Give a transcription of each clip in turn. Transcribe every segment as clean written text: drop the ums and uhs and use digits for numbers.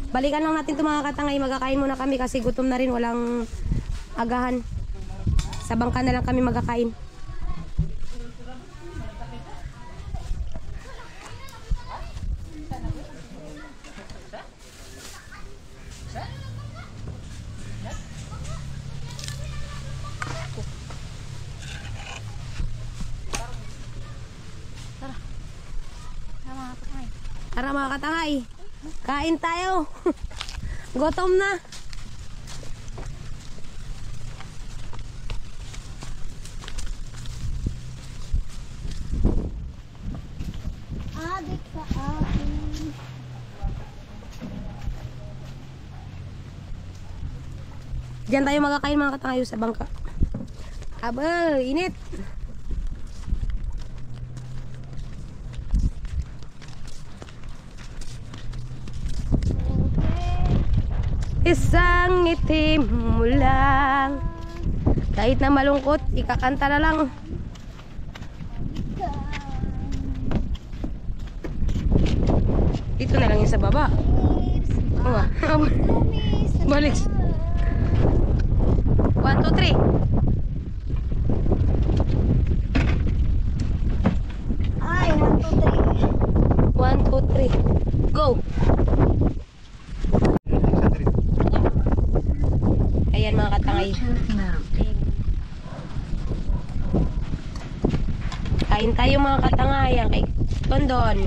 Balikan lang natin ito mga katangay. Magkakain muna kami kasi gutom na rin. Walang agahan. Sa bangka na lang kami magkakain. Tara mga katangay. Kain tayo. Gutom na. Adik ka akin. Diyan tayo magkakain mga katangay sa bangka. Aba, init. Isang ngiti mo lang. Kahit na malungkot, ikakanta na lang. Dito na lang yung sa baba. Balik. 1, 2, 3. Ay, 1, 2, 3. 1, 2, 3. Go! Ayan mga katangay. Kain tayo mga katangay. Ang kay Tondon.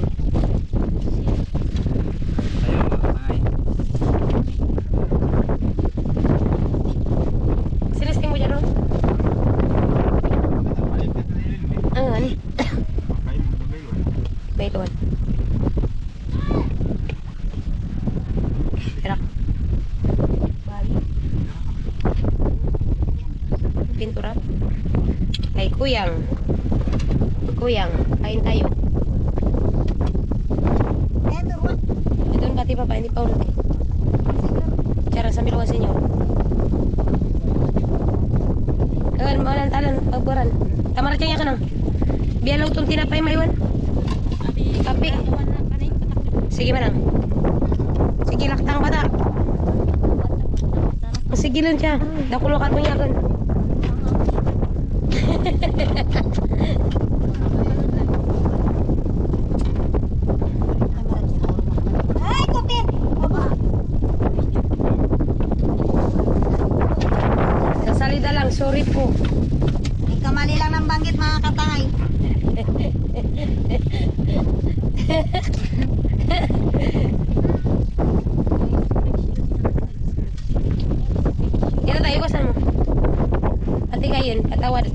Sinisting mo dyan, no? Ano? Wait, one. Tara. Pintura. Kay Kuyang. Kuyang, kain tayo. Ito yung pati papa, hindi pa ulit eh. Cara sambil luas senyor. Kagan mawalan talan, pagburan. Tamar cengnya ka nang. Biar utong tinapay maiwan. Tapi. Sige manang. Sige laktang bata. Sige lang siya. Dakulokan mo niya kan. Ay, kopi. Baba. Sasalida lang, sorry po. Ay, kamali lang ng banggit mga katangay. Dito tayo, kasan mo? Pati kayo, patawad.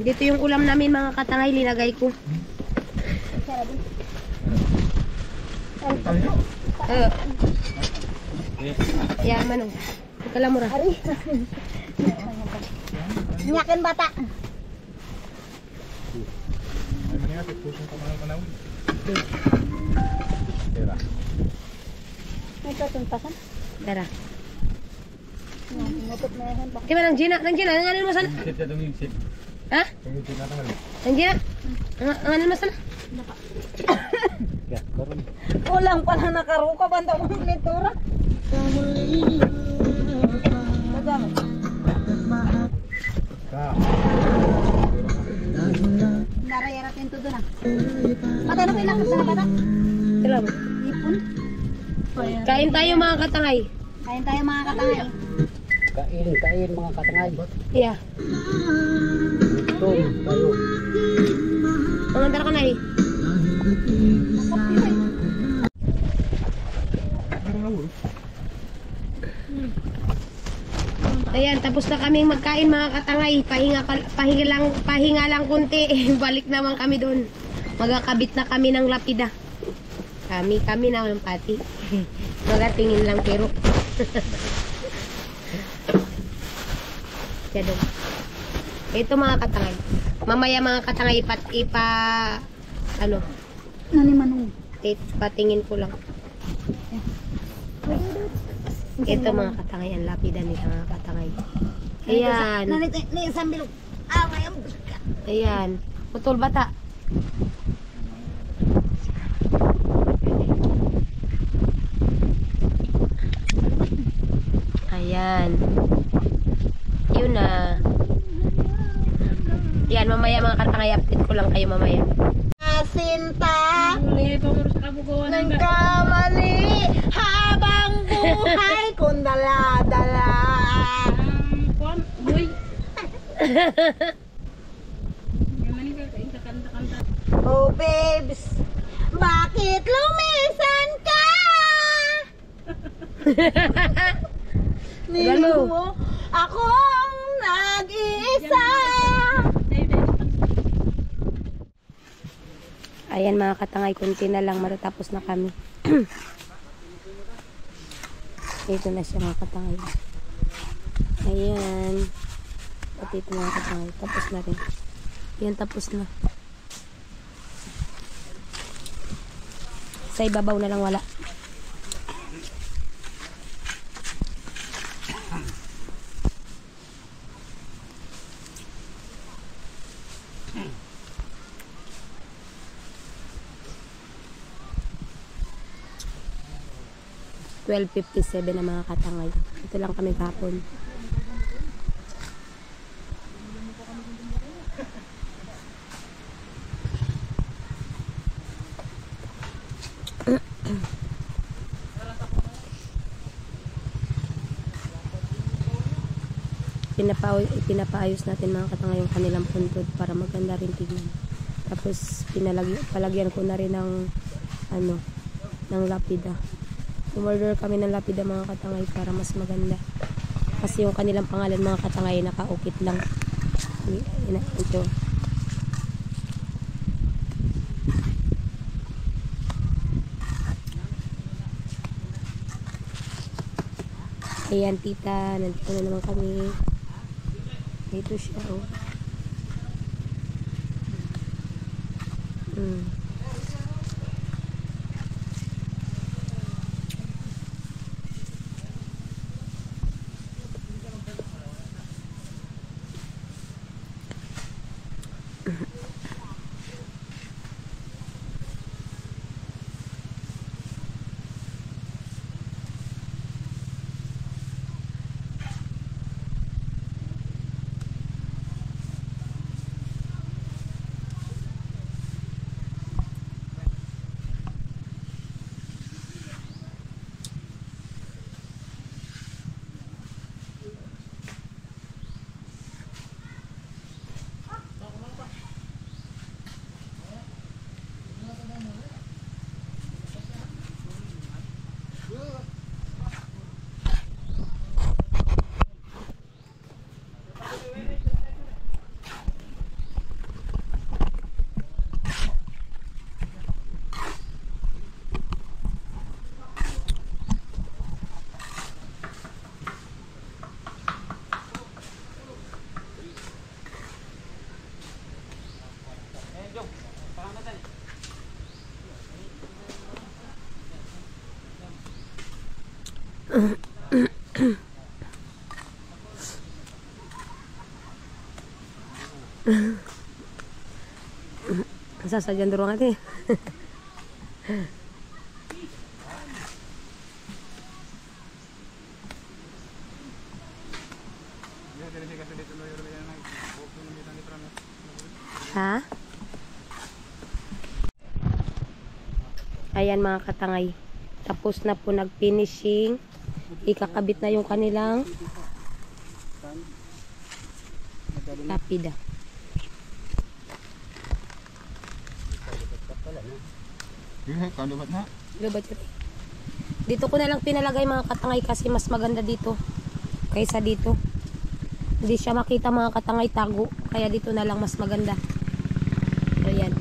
Dito yung ulam namin mga katangay, linagay ko. Ya, manong. Ito lang mura. Nyakin bata. May katuntasan? Tara. Nutup na yan. Kaya nang Gina, nanganin mo sana. Ha? Nang Gina? Nanganin mo sana. Kulang pala nakaruka banda mong litura. Madami. Naraya natin ito doon ah. Patay na pinakot na bata. Ilam. Ipon. Kain tayo mga katangay. Kain tayo mga katangay. Kain mga katangay. Iya. Ito, tayo. Mangandar ka na eh. Ayan, tapos na kaming magkain mga katangay. Pahinga lang kunti. Balik naman kami doon. Magkakabit na kami ng lapida. Kami na walang pati. Mga tingin lang pero. Diyan. Ito mga katangay. Mamaya mga katangay ano? Nani manong. Patingin ko lang. Ito mga katangay, ang lapida nila mga katangay. Ayan. Nani sambil. Ah, mayam. Ayan. Putol bata. Ayan. Yun na. Yan, mamaya mga katangay, update ko lang kayo mamaya. Sinta ng kamali habang buhay kong dala-dala. Oh babes, bakit lumisan ka? Nilo mo akong nag-iisa. Ayan mga katangay, kunti na lang matatapos na kami. Ito na siya mga katangay. Ayan. At ito mga katangay, tapos na rin. Ayan, tapos na. Sa ibabaw na lang wala. $12.57 na mga katangay. Ito lang kami kahapon. Pinapaayos natin mga katangay yung kanilang puntod para maganda rin tignan. Tapos palagyan ko na rin ng ng lapida. Umorder kami ng lapida mga katangay para mas maganda. Kasi yung kanilang pangalan mga katangay nakaukit lang. Ito. Ayan tita, nandito na naman kami. Ito siya oh. Sasadyan doon natin. Ha? Ayan mga katangay. Tapos na po nag-finishing. Ikakabit na yung kanilang lapida. Dito ko na lang pinalagay mga katangay kasi mas maganda dito kaysa dito. Hindi siya makita mga katangay, tago. Kaya dito na lang mas maganda. Ayan.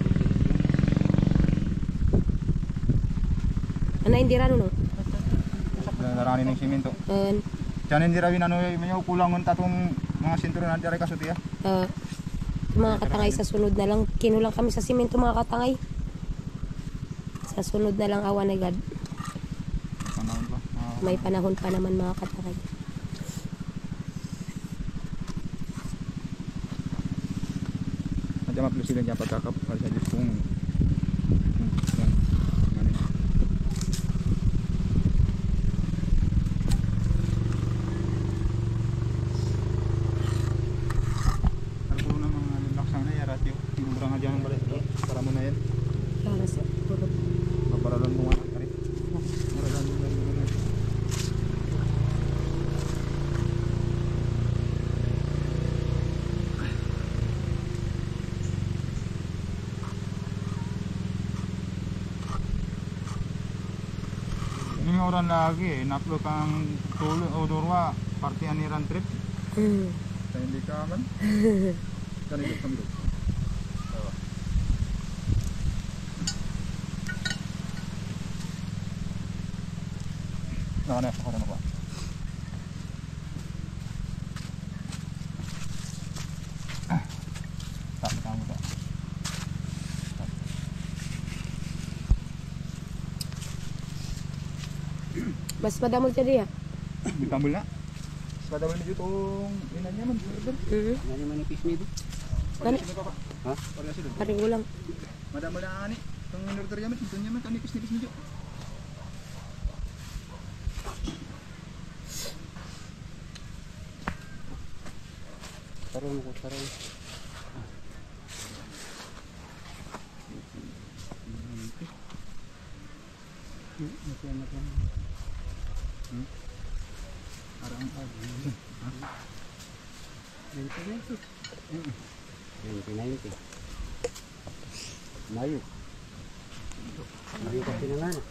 Ano hindi rano no? Darani ng simento. Diyan hindi rawin ano yung kulangon tatong mga sinturo na diri kasuti ah. Mga katangay sa sunod na lang. Kinulang kami sa simento mga katangay. Sa sunod na lang awan agad. Panahon ba? May panahon pa naman mga katangay. Nandiyan maplo sila diyan pagkakap para sa Diyos kung para mo na yan. Para sa puro. Maparalan mo nga kari. Maparalan mo na. Ini orang lagi, naplo kang tulo o durwa party aniran trip. Sa hindi ka man. Kanito samdo. Nah, nah, sekarang apa? Tak, kamu tak. Mas madamol siya diya. Ditambul na. Padawal na dito inanya man, brother. Yan yung manipis nito. Ano? Ha? Parehas sila. Paring ulang. Madamol na ani. Tong inorder yaman, ito yaman kanipis-nipis medyo. Tarong ko, tarong. Arang Mayu. Mayu kasi na nga na.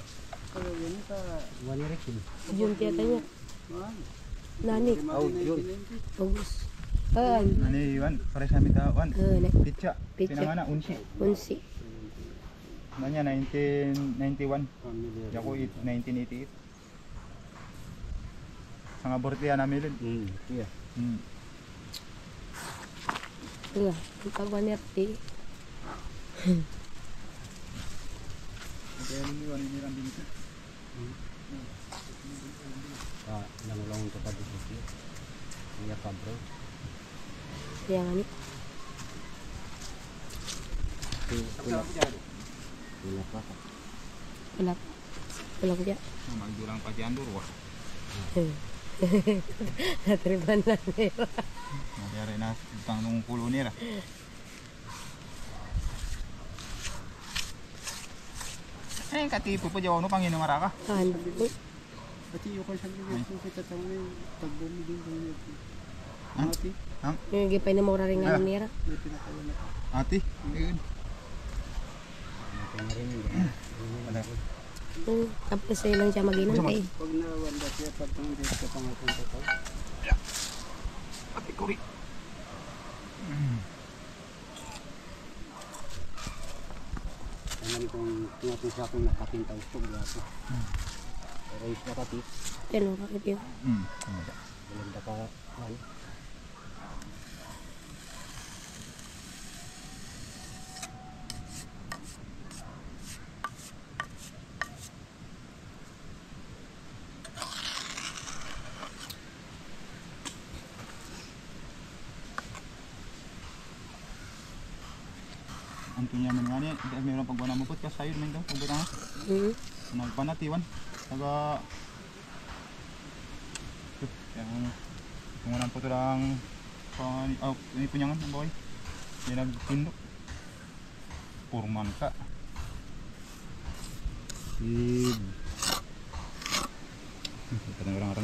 Wani rekin. Yun tiyata niya. Nani. Oh, yun. August. Ani Iwan, pares kami tawan. Pitsa. Pitsa. Pinangana unsi. Unsi. Nanya 1991. Ako 1988. Sang aborti ya namin. Iya. Iya, ang pagwanerti. Kaya Iwan ini rambing itu. Ah, lang ko pa dito. Iya pa bro. Kaya nga ni. Iya pa. Wala. Wala ko diya. Magdulang pa diyan duro. Natriban na nila. Nangyari na utang nung pulo nila. Eh, katipo pa jawa no Panginoong araka. Ano? Pati yung kasi kita tayo na yung pagbumi din ko yun. Ati? Yung gipay na mura rin nga nila. May pinakawa na. Ati? Ayun. Tapos sa'yo lang siya mag-inantay. Pag nawanda siya, pag hindi ka pangapunta ka. Ati kuri. Ano kung tumatong sa akong nakatintaw ito, gato. Race na pati. Yan o, bakit yun? Maganda ka, ano? Antunya man nga niya, mayroon pagwana mo po ka sayo naman daw, pagbutang nagpanatiwan, taga kung walang po ito lang ini punyangan ng boy, hindi nagtindok purman ka patang orang-orang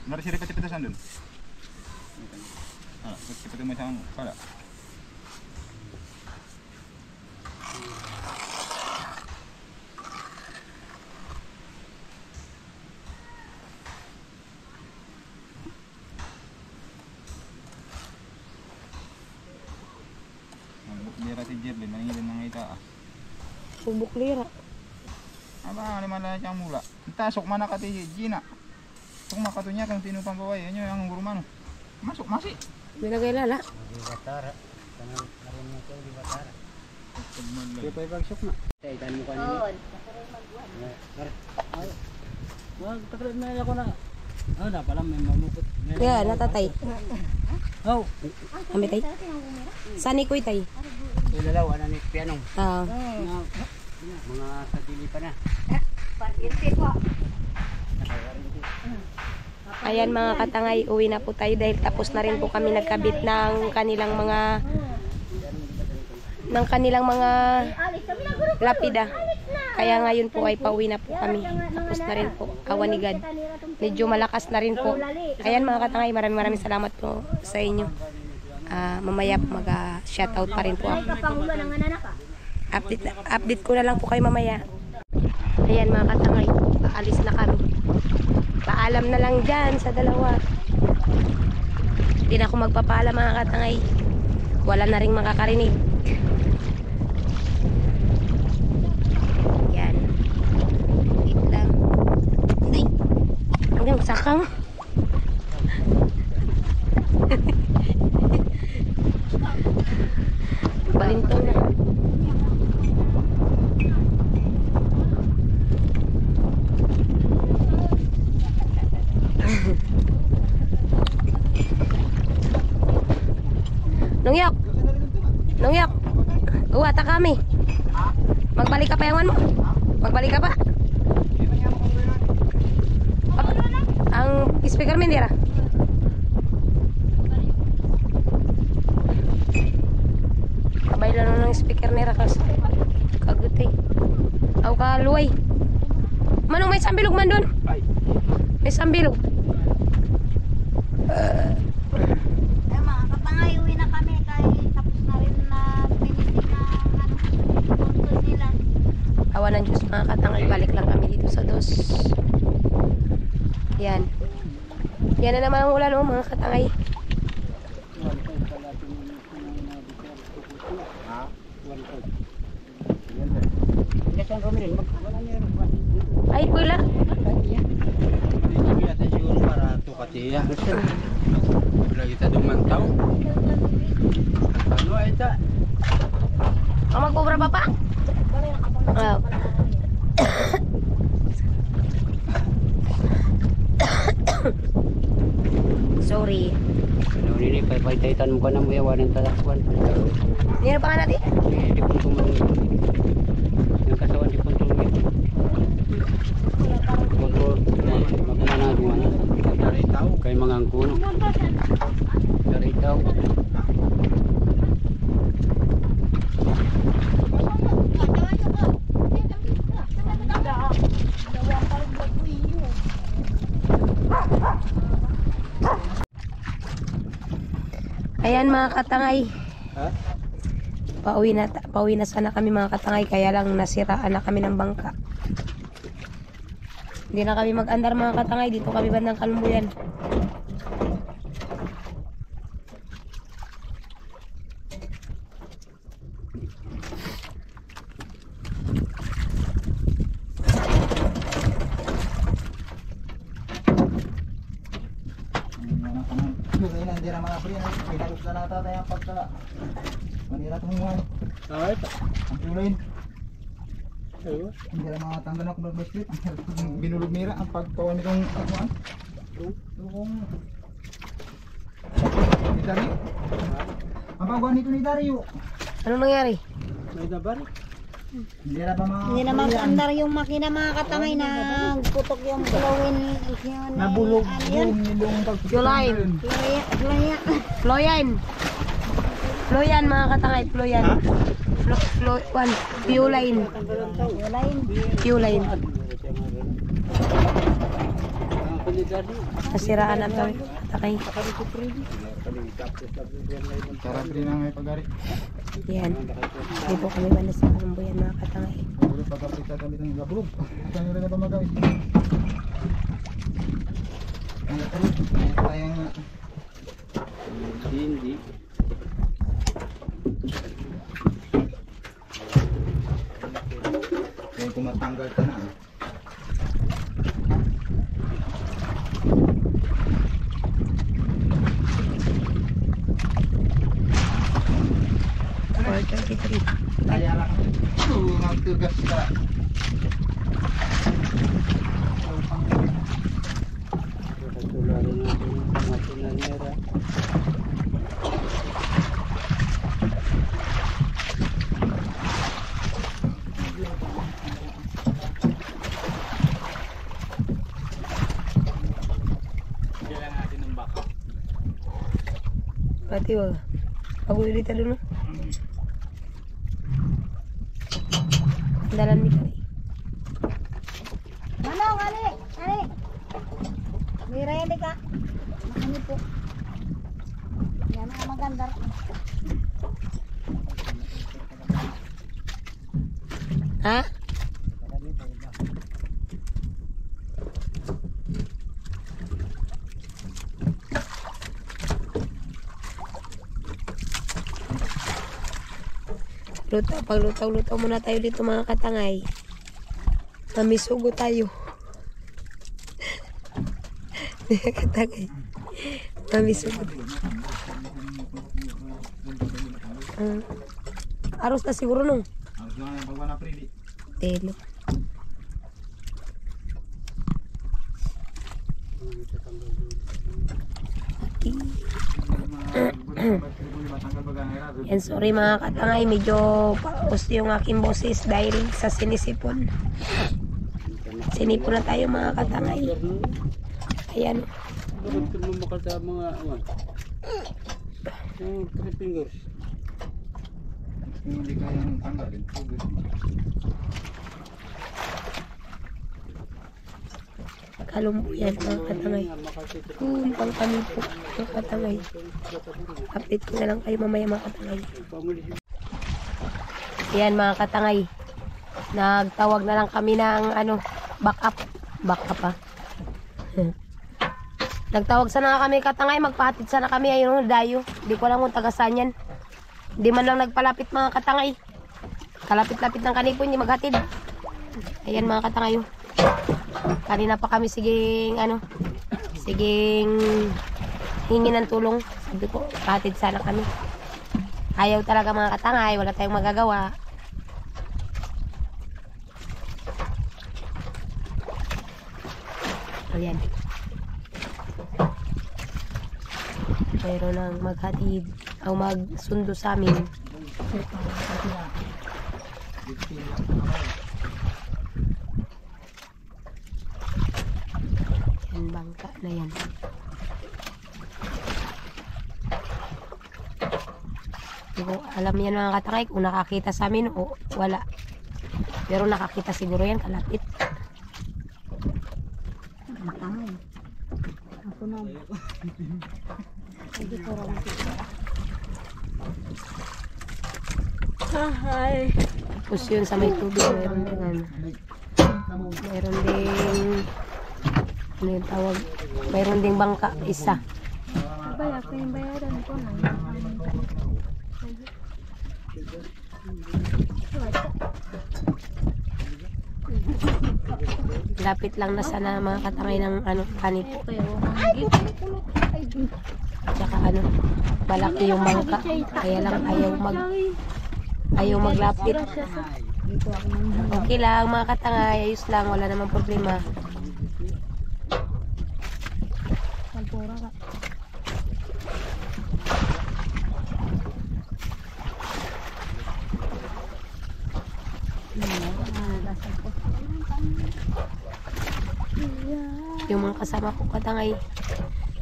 nari si repet-repetasan dun. Repet mo isang pala. subok lira. Aba, lima lang siyang mula. Tasok mana kati Gina. Kung makatunya kung tinupang baway, yan yung gurumano. Masuk, masih. Binagay lala. Di batara. Tangan karon mo ko di batara. Di pa ibagsok na. Tay tan mo kanina. Oo. Wag takrad na ako na. Oh, na pala may mamukot. Yeah, natatay. Oh, Kami tay. Sani ko tay. ilalaw ana ni pianong. Ah. Mga sadili pa na. Parinti po. Ayan mga katangay, uwi na po tayo dahil tapos na rin po kami nagkabit ng kanilang mga lapida. Kaya ngayon po ay pauwi na po kami. Tapos na rin po, awan ni God. Medyo malakas na rin po. Ayan mga katangay, maraming salamat po sa inyo. Mamaya mag-shoutout pa rin po ako. Update ko na lang po kayo mamaya. Ayan mga katangay, paalis na kami. Paalam na lang dyan sa dalawa. Hindi na ako magpapaalam mga katangay. Wala na rin makakarinig. Yan. Wait lang. Ay! Hanggang sakang. Balintong na. Nungyok. Nungyok. Uwata kami. Magbalik ka pa yaman mo. Magbalik ka pa. Ang speaker min dira. Kabay lang ng speaker nira kas. Kaguti. Aw ka luway. Manong may sambilog man doon. May sambilog. Mga katangay, uwi na kami kahit tapos na rin na finishing na contour nila. Awa ng Diyos mga katangay, balik lang kami dito sa dos. Yan. Yan na naman ang ulan oh, mga katangay. Biasan kami rin. Wala niya rin. Ay, pula. Biasan siguro para tukatiya. Wala kita dumantaw. Ano ay ta? Ang magkobra pa pa? Oh. Sorry. Ano nini pay-pay-taytan mo ka na mo yawanan talakwan. Hindi na pa nga natin. Di pun tumulong. Yung kasawan di pun tumulong. Kontrol. Magmana gumana. Dari tahu kay mga angkon. Dari tahu. Ayan mga katangay. Ha? Pauwi na sana kami mga katangay, kaya lang nasiraan na kami ng bangka. Hindi na kami mag-andar mga katangay, dito kami bandang Kalumbuyan. Hindi na mga priyan, pinalus na natatay ang pagka manira tumuhan. Ay, Ang tulayin. ayo. Hindi na mga tanggal na kung mag-split. Ang binulog nila ang pagpawan nitong akuan. Yung ni Dario. Ang pagpawan nito ni Dario. Ano nangyari? May dabar. Hindi na ba mga Hindi na mag-andar yung makina mga katangay na putok yung blowin. nabulog Ano yun? yung nilong pagpipit. July. Florya. Floyan. Floyan mga katangay, Floyan. Fueline. Fueline. Nasiraan ang tawid. Takay. Sarap din ang may pagari. Yan. Dito kami banda sa Kalumbuyan mga katangay. Puro pagkapita kami ng gabrog. Saan nyo rin na ba magawin? Ang gabrog. Tayang Hindi. Pati wag. Pagulo dito doon. No? Dalan ni kami. Manong, ali! Ali! May ready ka? Makani po. Yan ang maganda. Ha? Paglutaw-lutaw muna tayo dito mga katangay. Mamisugo tayo. Mga katangay. Mamisugo. Aros na siguro nung. Harus lang yung pagwana prili. Telo. Yan, sorry mga katangay, medyo paus yung aking boses dahil sa sinisipon. Sinipon na tayo mga katangay. Ayan. Bakit mo makata mga yung 3 fingers? Kung hindi kayang tanggalin, pugos. Kalumbo yan mga katangay. Pang kami po mga katangay. Update ko na lang kayo mamaya mga katangay. Yan mga katangay. Nagtawag na lang kami ng backup. Backup pa. Nagtawag sana kami katangay. Magpahatid sana kami. Ayun dayo. Hindi ko alam kung tagasan yan. Hindi man lang nagpalapit mga katangay. Kalapit-lapit ng kanipo. Hindi maghatid. Ayan mga katangay. Kanina pa kami siging hingi ng tulong. Sabi ko, pahatid sana kami. Ayaw talaga mga katangay, wala tayong magagawa. Ayan. Mayroon nang maghatid o magsundo sa amin. Bangka na yan. Hindi ko alam yan mga katangay kung nakakita sa amin o wala. Pero nakakita siguro yan kalapit. Matangay. Ako na. Hindi ko rin sila. Hi. Tapos yun sa may tubig mayroon din mayroon ding ano yung tawag, mayroon ding bangka isa. Bayak ko yung bayaran ko na. Lapit lang na sana mga katangay ng kanito. Tsaka malaki yung bangka. Kaya lang ayaw maglapit. Okay lang mga katangay, ayos lang, wala namang problema. Pagpura ka. Yung mga kasama ko katangay,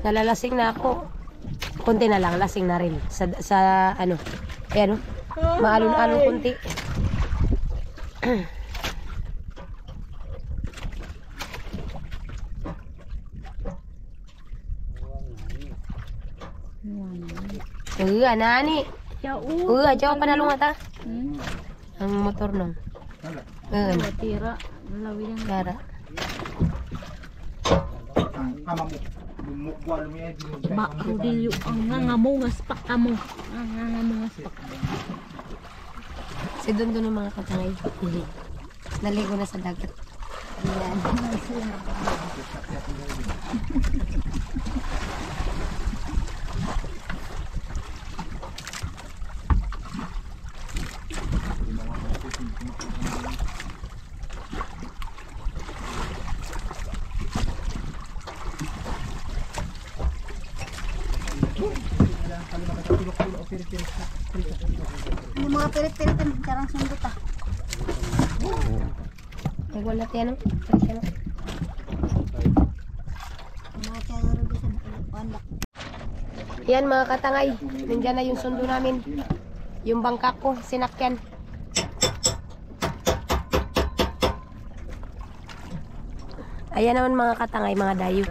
nalalasing na ako. Kunti na lang, lasing na rin. Sa ayan maalon-alon kunti. Nani. Jauh panalong ata. Ang motor nung. Tira. Nalawin ang Dara. Ba, Rodilio, ang ngangamungas pa kamo. Ang ngangamungas pa. Si Don yung mga katangay. Naligo na sa dagat. Yan. Yung mga pirit-pirit ang karang sundot ah. Nagwala tayo Mga kaya rin sa pandak. Yan mga katangay, nandyan na yung sundo namin. Yung bangka ko, sinakyan. Ayan naman mga katangay, mga dayo.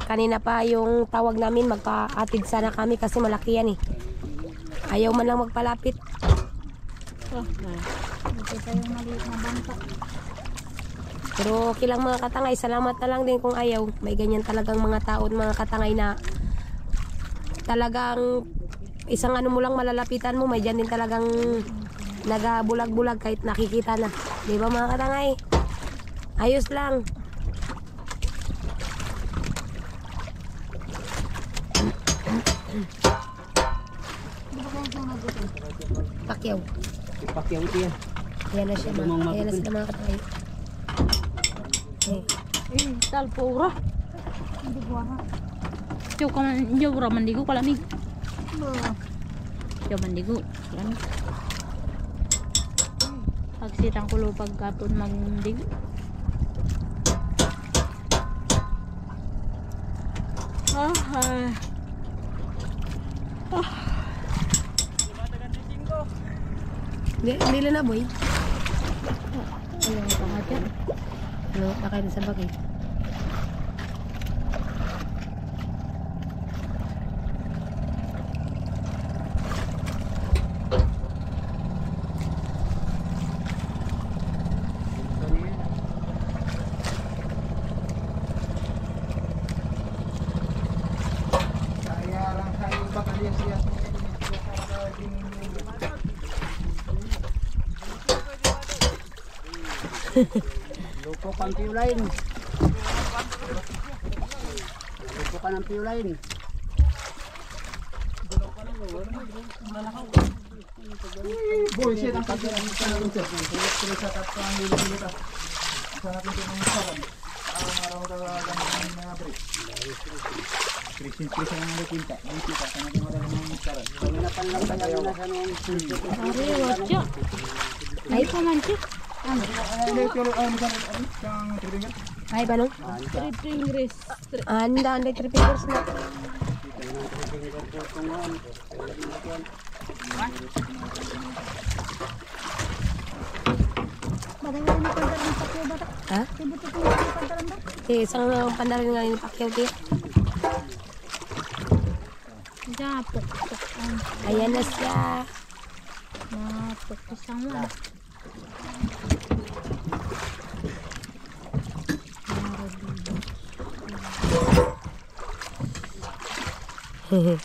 Kanina pa yung tawag namin, magpa-atid sana kami kasi malaki yan eh. Ayaw man lang magpalapit. Ito pa yung maliit na bangka. Pero okay lang mga katangay, salamat na lang din kung ayaw. May ganyan talagang mga tao at mga katangay na talagang isang ano mo lang malalapitan mo, may dyan din talagang nagabulag-bulag kahit nakikita na. Di ba mga katangay? Ayos lang. Pakyaw. Ipakyaw ito yan. Ayan na siya mga, ayan na sila mga katangay. Talpura. Hindi buwana. Jauh mandigo kalamig. Jauh mandigo kalamig. Pagsitang kulo pagkapon mandigo. Nila na boy. Ano nga pangat yan? Ano, nakain sa bagay. Lupo kang piulain. Lupo ka ng piulain. Boy, siya ang pagkakas ng sa lunsir. Tuloy sa tatang nililita. Sa natin ito ng saran. Araw-araw ng mga break. Krisin-krisin ang nakinta. Dito ka, sa natin marami ng saran. Panginapan lang tayo na sa nung Ari, wajah. Ay, pamanci. Ano yung kang tribingan? Ay, ba no? Tripping Inggris. Anda, 3 fingers na. Bagay na pandaran ng pakyo ba? Ha? Sibot ito yung pandaran ba? Isang pandarin nga yung pakyaw tiyo. Japok. Ayan na siya. Napok pisang wala. Hehe.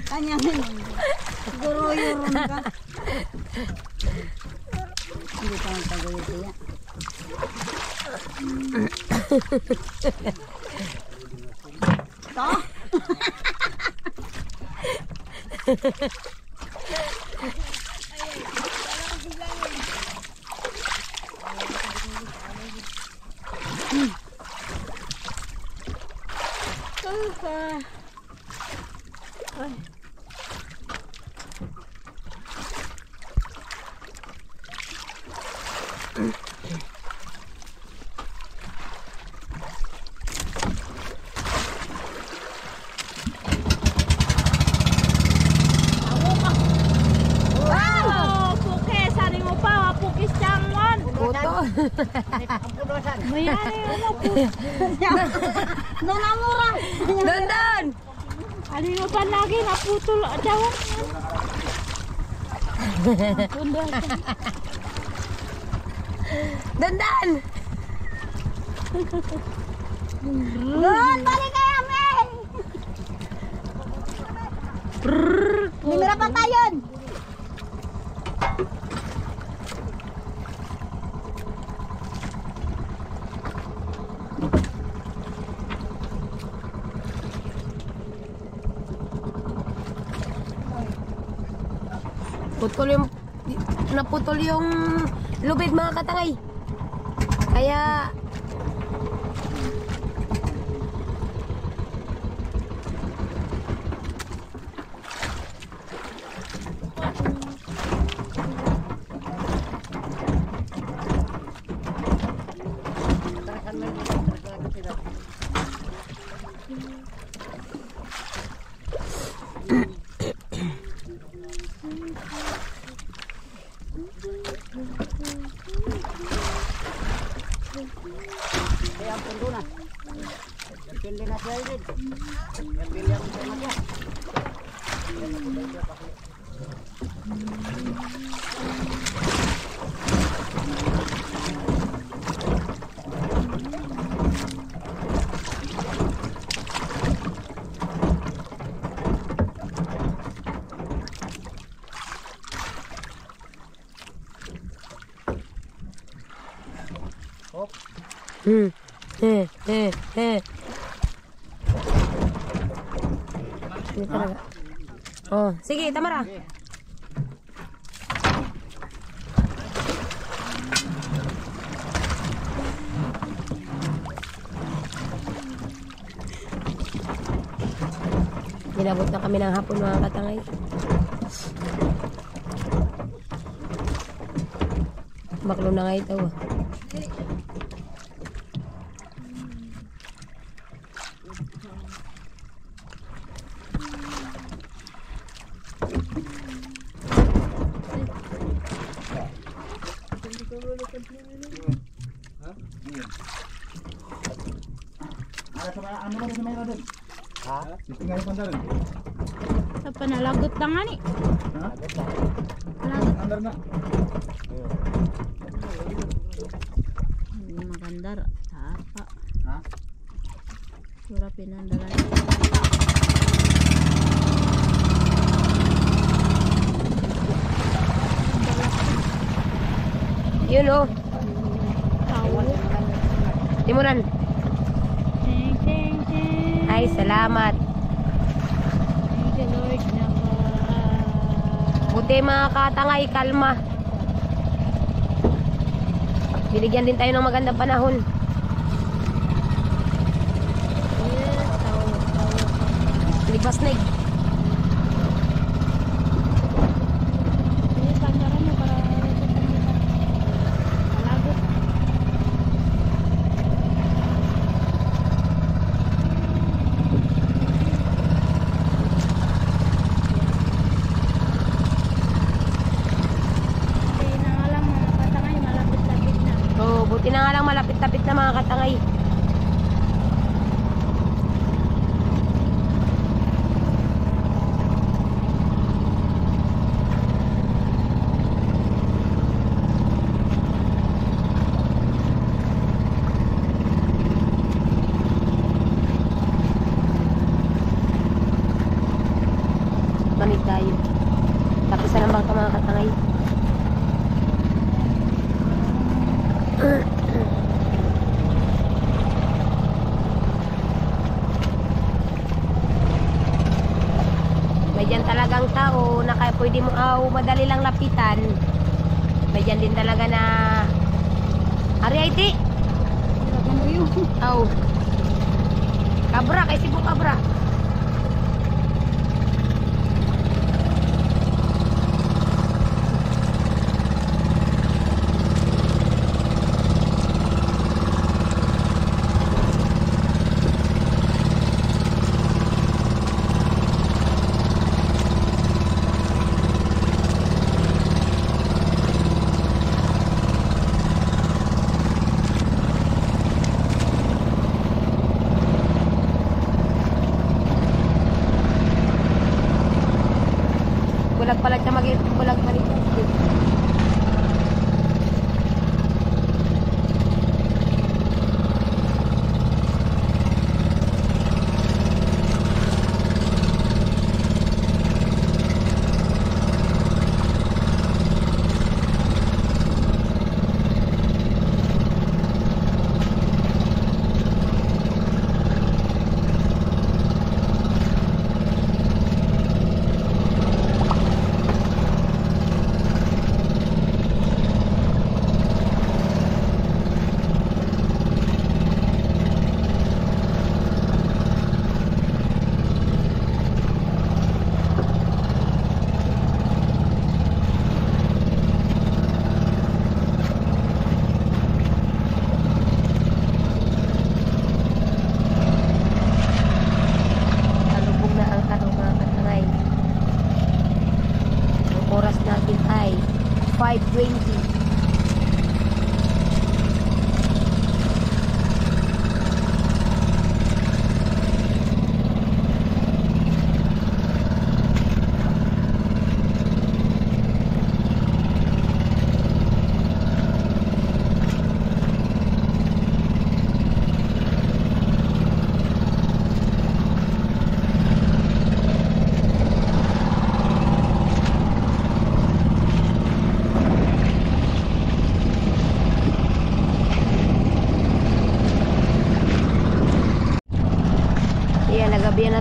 Kanya siguro yun ka. Hindi pa ang tagoy siya. To? Mayari, ano po? Nung namura. Dandan! Alinutan lagi, naputol daw. Dandan! Doon, balik kayo, May! Nimira pa tayo! naputol yung lubid mga katangay. Kaya Kaya ang pundo na. Nagpili na siya yun. Nagpili ako siya na siya. Hindi talaga. Oh, sige, Tamara. Inabot na kami ng hapon mga katangay. Baklo na nga ito. Ano ba sa may radon? Ha? Tingnan yung pandar. Sa panalagot na nga ni. Ha? Palagot. Andar na. Maganda. Tapa. Ha? Sura pinandalan. Yun oh. Tawo. Timuran. Ting, ting, ting. Ay, salamat. Thank you, Lord. Buti mga katangay, kalma. Binigyan din tayo ng magandang panahon. Lipas na eh. Pandaran mo para palagot. Buti na nga lang malapit-lapit na mga katangay. Manit tayo. Tapisan ang bangka mga katangay. May dyan talagang tao na kaya pwede mo madali lang lapitan. May dyan din talaga na ari IT. Aw. Kabra, kay Cebu kabra. Bulag pala siya bulag pa rin.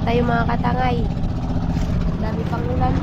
tayo mga katangay. Dami pang ulan.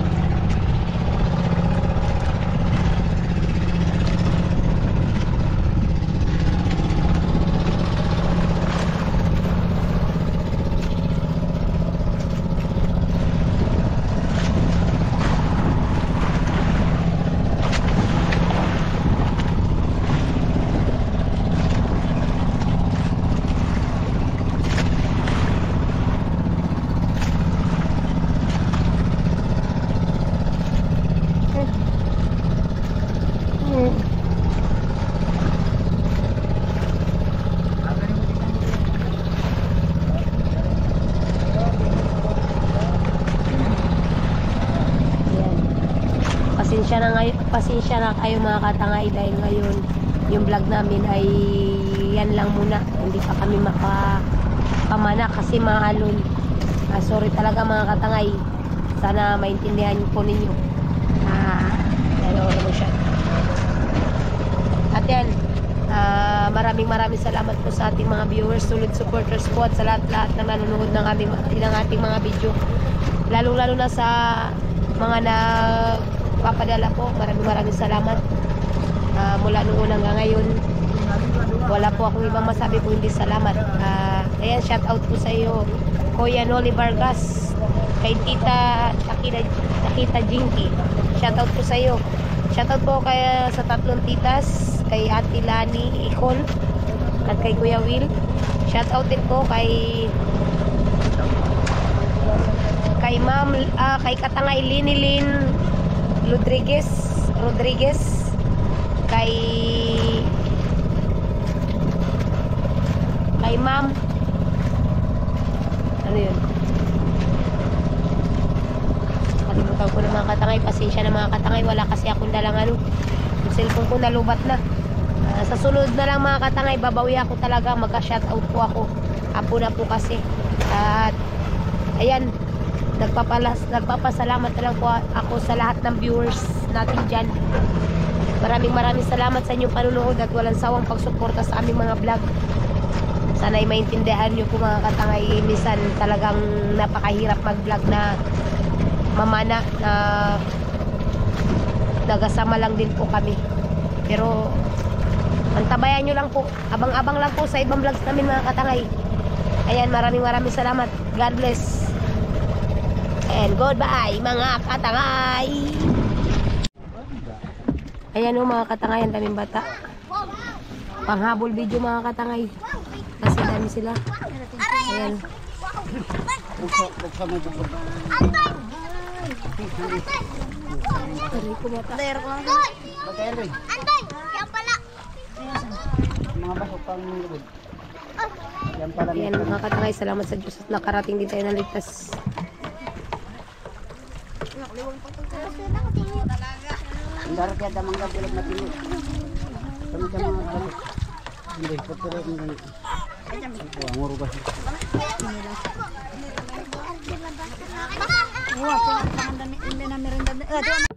Pasensya na kayo mga katangay dahil ngayon yung vlog namin ay yan lang muna, hindi pa kami makapamana kasi maalon. Sorry talaga mga katangay, sana maintindihan po ninyo. At yan, maraming salamat po sa ating mga viewers, solid supporters po, at sa lahat na nanonood ng ating mga video, lalo na sa mga papadala po. Maraming salamat. Mula nung unang hanggang ngayon, wala po akong ibang masabi po hindi salamat. Ayan, shout out po sa iyo Kuya Noli Vargas, kay Tita Takita Jinky, shout out po sa iyo. Shout out po kaya sa tatlong titas, kay Ate Lani Icol at kay Kuya Will. Shout out din po kay Ma'am, kay Katangay Linilin Rodriguez, kay Ma'am, ano yun, kalimutan ko na mga katangay. Pasensya na mga katangay, wala kasi akong dalang yung cellphone ko nalubat na. Sa sunod na lang mga katangay, babawi ako talaga, magka-shoutout po ako. Apo na po kasi. At ayan, nagpapasalamat na lang po ako sa lahat ng viewers natin dyan. Maraming salamat sa inyong panunood at walang sawang pagsuporta sa aming mga vlog. Sana'y maintindihan nyo po mga katangay, minsan talagang napakahirap mag-vlog na mamana, na nagasama lang din po kami. Pero antabayan nyo lang po, abang-abang lang po sa ibang vlogs namin mga katangay. Ayan, maraming salamat. God bless and goodbye mga katangay. Ayan o mga katangay, ang daming bata. Panghabol video mga katangay, kasi dami sila. Ayan. Aray ko bata. Ayan mga katangay, salamat sa Diyos at nakarating din tayo ng ligtas. Ang darat yan, damang gabulat na pinit. Kami sa mga galit. Hindi, pagpulit ng ganit. Ang muro ba siya? Wah, pangan dan merenda.